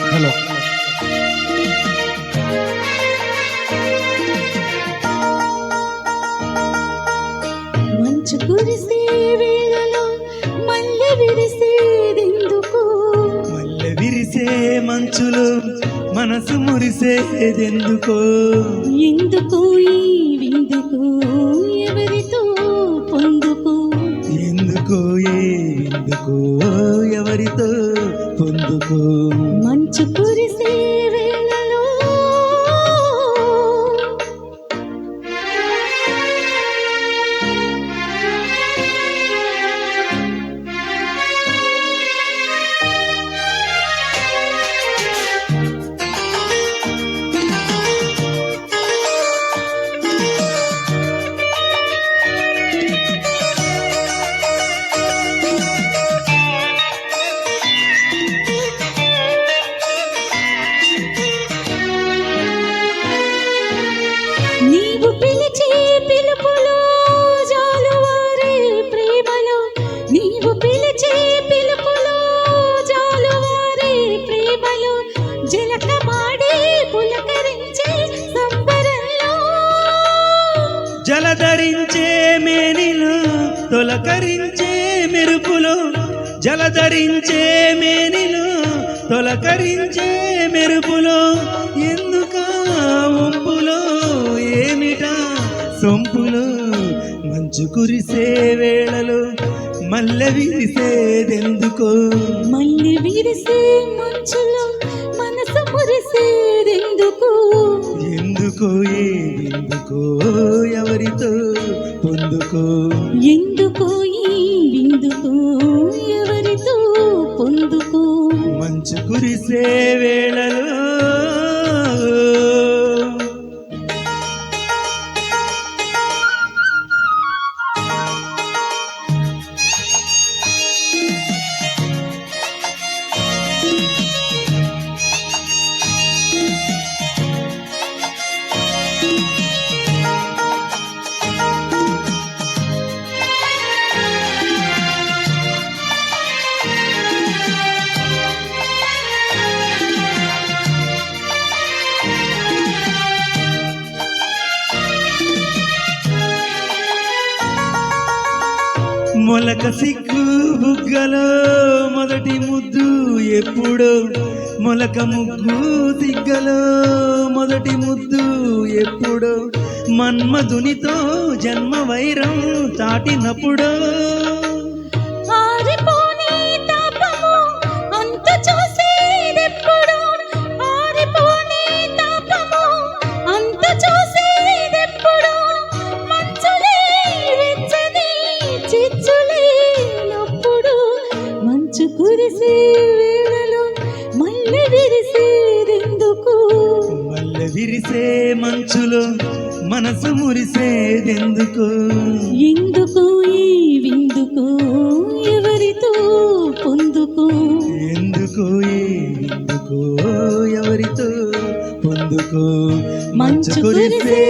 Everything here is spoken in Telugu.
హలో మంచు కురిసే వేళలో మల్లె విరిసేదెందుకు? మల్లె విరిసే మంచులో మనసు మురిసేదెందుకో? ఎందుకు ఈ విందుకు ఎవరితో పొందుకు? ఎందుకో ఎందుకో ఎవరితో పొందుకో? మంచు కురిసే వేళలో నీవు పిలిచే పిలుపులో జాలువారే ప్రేమలో, నీవు పిలిచే పిలుపులో జాలువారే ప్రేమలో, జలకమాడే పులకరించే సంబరంలో, జలధరించే మేనిలో తొలకరించే మెరుపులో, జలధరించే మేనిలో తొలకరించే మెరుపులో, ఎందుకా వంపులో ఏమిటా సొంపులో? మంచు కురిసే వేళలో మల్లె విరిసేదెందుకో? మళ్ళీ విరిసే మంచులో మనసు మురిసేదెందుకు? ఎందుకో ఎందుకో ఎవరితో పొందుకో? ఎందుకో ఈ విందుకు ఎవరితో పొందుకో? మంచు కురిసే వేళలో మొలక సిగ్గు బుగ్గలో మొదటి ముద్దు ఎప్పుడో? మొలక ముగ్గు సిగ్గలో మొదటి ముద్దు ఎప్పుడో? మన్మధునితో జన్మ వైరం చాటినప్పుడో? ఆరిపోని తాపము అంతు చూసేదెప్పుడు? ఆరిపోని తాపము అంతు చూసేదెప్పుడు? మంచులే వెచ్చని చిచ్చులేనప్పుడు, మంచు కురిసే వేళలో మల్లె విరిసేదెందుకు? మల్లె విరిసే మంచులో మనసు మురిసేదెందుకో? ఎందుకు ఈ విందుకు ఎవరితో పొందుకు? ఎందుకో ఎందుకో ఎవరితో పొందుకో? మంచు కురిసే